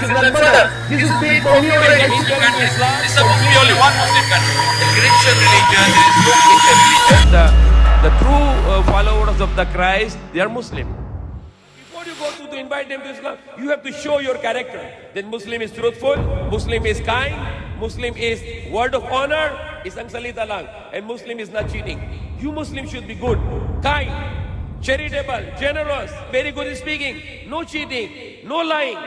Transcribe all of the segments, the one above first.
is not murder. Jesus paid for me already. This is supposed to be only one Muslim country. The Christian religion, there is no Christian religion. The true followers of the Christ, they are Muslim. Before you go to invite them to Islam, you have to show your character. That Muslim is truthful, Muslim is kind, Muslim is word of honor, isang salita lang, and Muslim is not cheating. You Muslim should be good, kind, charitable, generous, very good in speaking, no cheating, no lying,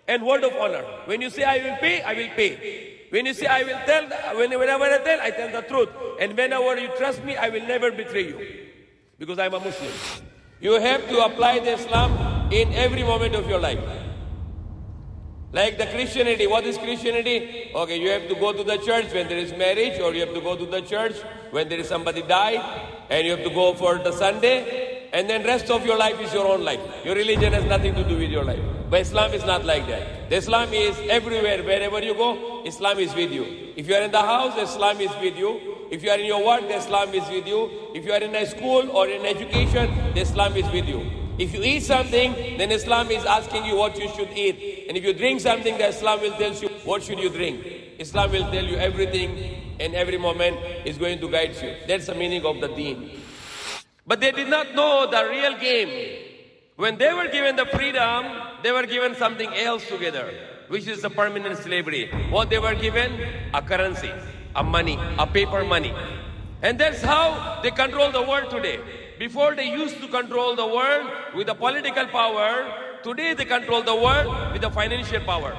and word of honor. When you say I will pay, I will pay. When you say I will tell, whenever I tell, I tell the truth. And whenever you trust me, I will never betray you. Because I'm a Muslim. You have to apply the Islam in every moment of your life. Like the Christianity. What is Christianity? Okay, you have to go to the church when there is marriage, or you have to go to the church when there is somebody died, and you have to go for the Sunday, and then rest of your life is your own life. Your religion has nothing to do with your life. But Islam is not like that. The Islam is everywhere. Wherever you go, Islam is with you. If you are in the house, Islam is with you. If you are in your work, the Islam is with you. If you are in a school or in education, the Islam is with you. If you eat something, then Islam is asking you what you should eat. And if you drink something, the Islam will tell you what should you drink. Islam will tell you everything, and every moment is going to guide you. That's the meaning of the deen. But they did not know the real game. When they were given the freedom, they were given something else together, which is the permanent slavery. What they were given? A currency, a money, a paper money. And that's how they control the world today. Before they used to control the world with the political power, today they control the world with the financial power.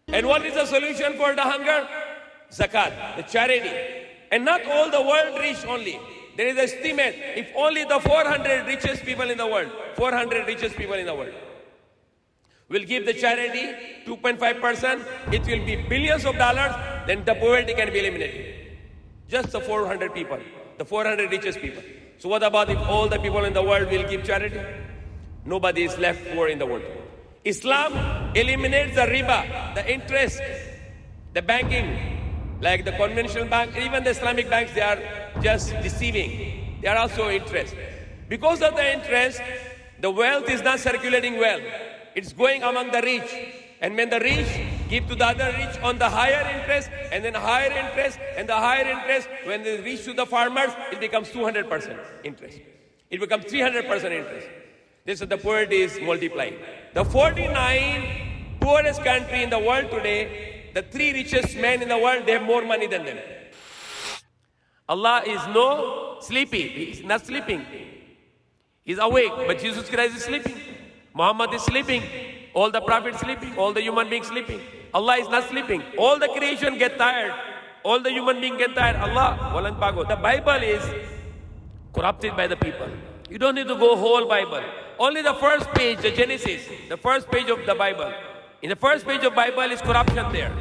And what is the solution for the hunger? Zakat, the charity. And not all the world rich only. There is an estimate, if only the 400 richest people in the world, 400 richest people in the world will give the charity 2.5%, it will be billions of dollars, then the poverty can be eliminated. Just the 400 people, the 400 richest people. So what about if all the people in the world will give charity? Nobody is left poor in the world. Islam eliminates the riba, the interest, the banking, like the conventional bank, even the Islamic banks, they are just deceiving. They are also interest. Because of the interest, the wealth is not circulating well. It's going among the rich. And when the rich give to the other rich on the higher interest, and then higher interest, and the higher interest, when they reach to the farmers, it becomes 200% interest. It becomes 300% interest. This is the poverty is multiplying. The 49 poorest country in the world today, the 3 richest men in the world, they have more money than them. Allah is no sleepy. He's not sleeping. He's awake, but Jesus Christ is sleeping. Muhammad is sleeping. All the prophets sleeping. All the human beings sleeping. Allah is not sleeping. All the creation get tired. All the human beings get tired. Allah, walang pagod. The Bible is corrupted by the people. You don't need to go whole Bible. Only the first page, the Genesis, the first page of the Bible. In the first page of Bible is corruption there.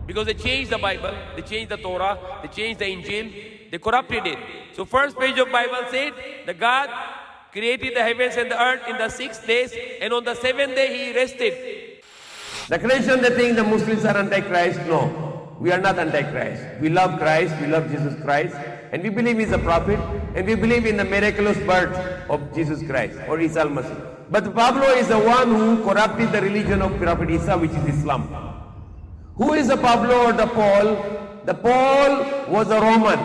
Because they changed the Bible, they changed the Torah, they changed the Injil, they corrupted it. So first page of Bible said, the God created the heavens and the earth in the 6 days, and on the 7th day He rested. The Christians, they think the Muslims are anti-Christ. No, we are not anti-Christ. We love Christ, we love Jesus Christ, and we believe He's a prophet, and we believe in the miraculous birth of Jesus Christ, or Isa al-Masih. But Pablo is the one who corrupted the religion of Prophet Isa, which is Islam. Who is the Pablo or the Paul? The Paul was a Roman,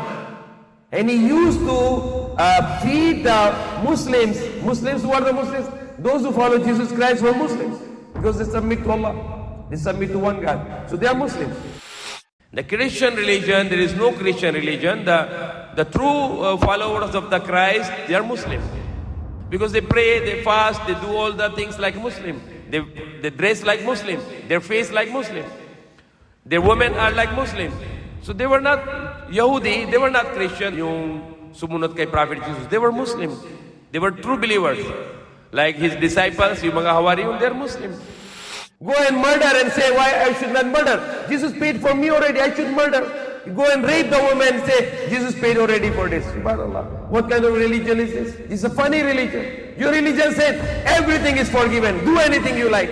and he used to feed the Muslims. Muslims, who are the Muslims? Those who follow Jesus Christ were Muslims, because they submit to Allah. They submit to one God. So they are Muslims. The Christian religion, there is no Christian religion. The true followers of the Christ, they are Muslims. Because they pray, they fast, they do all the things like Muslim. They dress like Muslim. Their face like Muslim. Their women are like Muslim. So they were not Yahudi, they were not Christian. Yung sumunod kay Prophet Jesus, they were Muslim. They were true believers. Like his disciples, yung mga Hawariyun, they're Muslims. Go and murder and say, why I should not murder? Jesus paid for me already, I should murder. You go and rape the woman and say, Jesus paid already for this. SubhanAllah. What kind of religion is this? It's a funny religion. Your religion said, everything is forgiven. Do anything you like.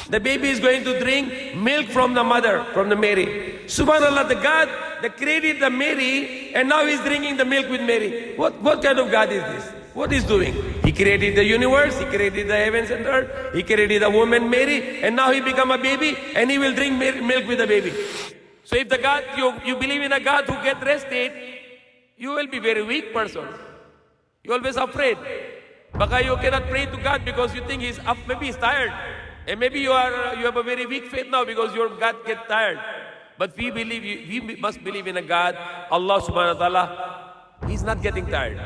The baby is going to drink milk from the mother, from the Mary. Subhanallah, the God that created the Mary, and now he's drinking the milk with Mary. What kind of God is this? What is doing? He created the universe, He created the heavens and earth, He created the woman Mary, and now He become a baby and He will drink milk with the baby. So if the God, you believe in a God who get rested, you will be very weak person. You always afraid. Baka you cannot pray to God because you think He's up, maybe He's tired. And maybe you have a very weak faith now because your God get tired. But we must believe in a God, Allah subhanahu wa ta'ala, He's not getting tired.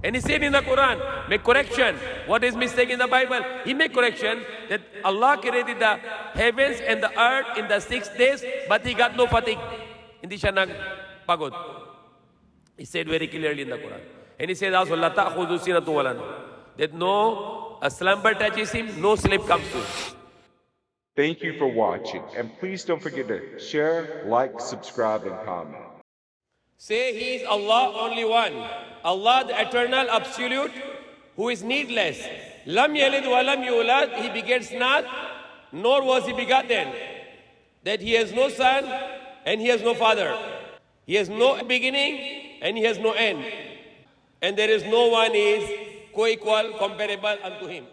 And He said in the Quran, make correction. What is mistake in the Bible? He make correction that Allah created the heavens and the earth in the 6 days, but He got no fatigue. Hindi siya nagpagod. He said very clearly in the Quran. And He said also, "La ta'khudhu sinatun wa la nawm," that no slumber touches Him, no sleep comes to Him. Thank you for watching, and please don't forget to share, like, subscribe, and comment. Say He is Allah, only one. Allah, the eternal, absolute, who is needless. Lam yalid wa lam yulad, He begets not, nor was He begotten. That He has no son, and He has no father. He has no beginning, and He has no end. And there is no one is co-equal, comparable unto Him.